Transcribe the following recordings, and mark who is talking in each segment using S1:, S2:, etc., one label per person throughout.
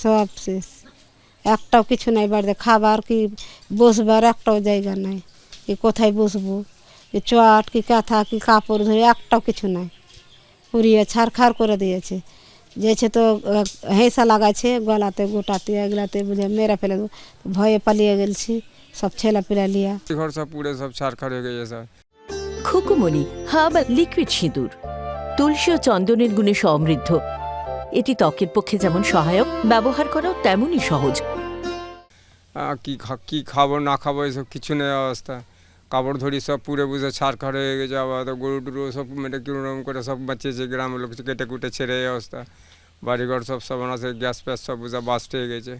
S1: সব শেষ, একটাও কিছু নাই বাড়িতে, খাবার কি বসবার একটাও জায়গা নাই, কি কোথায় বসবো, কি চট কি কাঁথা কি কাপড় ধরে একটাও কিছু নাই, পুড়িয়ে ছাড়খাড় করে দিয়েছে। যেছে তো হেঁসা লাগাইছে গলাতে গোটাতে এগুলাতে বুঝে মেরে ফেলে দেবো, ভয়ে পালিয়ে গেছি সব ছেলেপিলা লিয়া।
S2: ঘর সব পুড়ে সব ছাড়খাড় হয়ে গেছে স্যার।
S3: খুকুমণি হার্বাল লিকুইড সিঁদুর তুলসী ও চন্দনের গুণে সমৃদ্ধ। এটি ত্বকের পক্ষে যেমন সহায়ক, ব্যবহার করাও তেমনই সহজ।
S2: কি খাবো না খাবো এসব কিছু নেই অবস্থা, কাপড় ধরি সব পুড়ে বুঝে ছাড়খাড় হয়ে গেছে। আবার গরু টুরু সব মেটে কিরম করে সব বাঁচিয়েছে, গ্রামের লোক কেটে কুটে ছেড়ে এই অবস্থা। বাড়িঘর সব সর্বনাশে, গ্যাস ফ্যাস সব বুঝে বাস্ট হয়ে গেছে।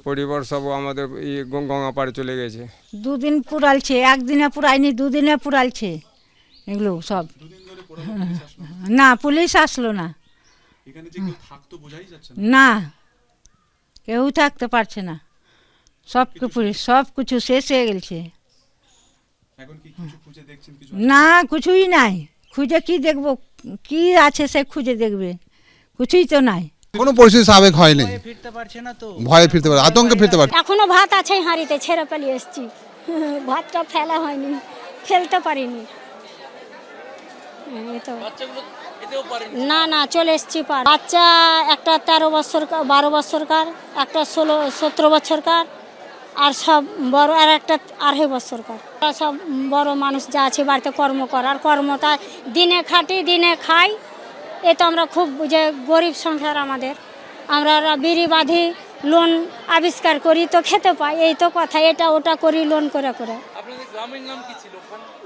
S2: পরিবার সব আমাদের গঙ্গা পাড়ে চলে গেছে।
S4: দুদিন পুরালছে, একদিনে পুরায়নি, দুদিনে পুরালছে এগুলো সব। না পুলিশ আসলো না, না কেউ থাকতে পারছে না, সব কিছু শেষ হয়ে গেছে। না কিছুই নাই, খুঁজে কি দেখবো, কি আছে সে খুঁজে দেখবে, কিছুই তো নাই।
S5: কোনো পরিস্থিতি স্বাভাবিক হয়নি, ভয়ে ফিরতে পারে, আতঙ্কে ফিরতে পারে।
S6: এখনো ভাত আছে হাঁড়িতে, ছেড়ে পালিয়ে এসেছি, ভাতটা ফেলা হয়নি, ফেলতে পারিনি। না না চলে এসেছি পার। বাচ্চা একটা 13 বছর 12 বছরকার, একটা 17 বছরকার, আর সব বড়, আর একটা 2.5 বছরকার। সব বড় মানুষ যা আছে বাড়িতে কর্ম করার, কর্মটা দিনে খাটি দিনে খাই। এ তো আমরা খুব যে গরিব সংসার আমাদের, আমরা বিড়ি বাঁধি, লোন আবিষ্কার করি তো খেতে পাই, এই তো কথা, এটা ওটা করি লোন করে করে।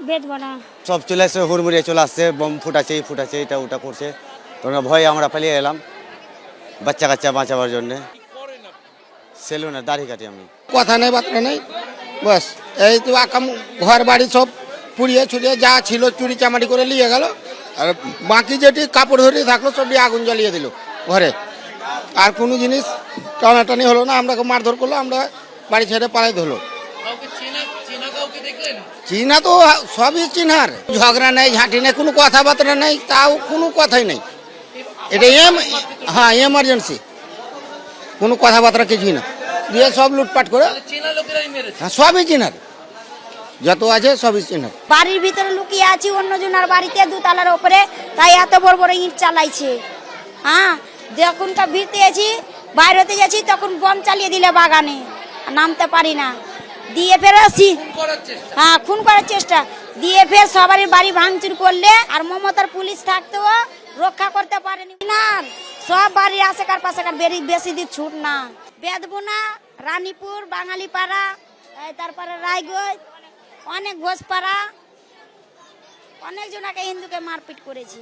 S6: বেদবনা
S7: সব চলে আসছে, হুড়মুড়িয়ে চলে আসছে, বম ফুটাচ্ছে, এই ফুটাচ্ছে, এটা ওটা করছে। তোমরা ভয়ে আমরা পালিয়ে এলাম বাচ্চা কাচ্চা বাঁচাবার জন্যে। সেলুনে দাড়ি কাটি আমি,
S8: কথা নেই বার্তা নেই, বাস এই তো আকাম ঘর বাড়ি সব পুড়িয়ে ছুড়িয়ে যা ছিল চুরি চামারি করে নিয়ে গেল। আর বাকি যেটি কাপড় ধরিয়ে থাকলো সবটি আগুন জ্বালিয়ে দিল ঘরে। আর কোনো জিনিস টানাটানি হলো না, আমরা মারধর করলো, আমরা বাড়ি ছেড়ে পালাই ধরলো। চিনা তো সবই চিনহার, ঝগড়া নেই, ঝাঁটি নেই, কোনো কথাবার্তা নেই, তাও কোনো কথাই নেই। এটা হ্যাঁ এমার্জেন্সি, কোনো কথাবার্তা কিছুই না, দিয়ে সব লুটপাট করে। হ্যাঁ সবই চিনার, যত আছে সবই চিনার।
S6: বাড়ির ভিতরে লুকিয়ে আছি অন্যজনের বাড়িতে, 2 তলার ওপরে, তাই এত বড় বড় ইট চালাইছে। হ্যাঁ যখনকার ভিড়তে আছি, বাইরেতে যাচ্ছি, তখন বম চালিয়ে দিলে বাগানে, নামতে পারি না, দিয়ে ফের আসি। হ্যাঁ খুন করার চেষ্টা, দিয়ে ফের সবারই বাড়ি ভাঙচুর করলে, আর মমতার পুলিশ থাকতেও রক্ষা করতে পারেনি। না সব বাড়ির আশেকার পাশেকার বেশি দিন ছুট না, বেদবুনা, রানীপুর, বাঙালিপাড়া, তারপরে রায়গঞ্জ, অনেক ঘোষপাড়া, অনেক জনাকে হিন্দুকে মারপিট করেছে।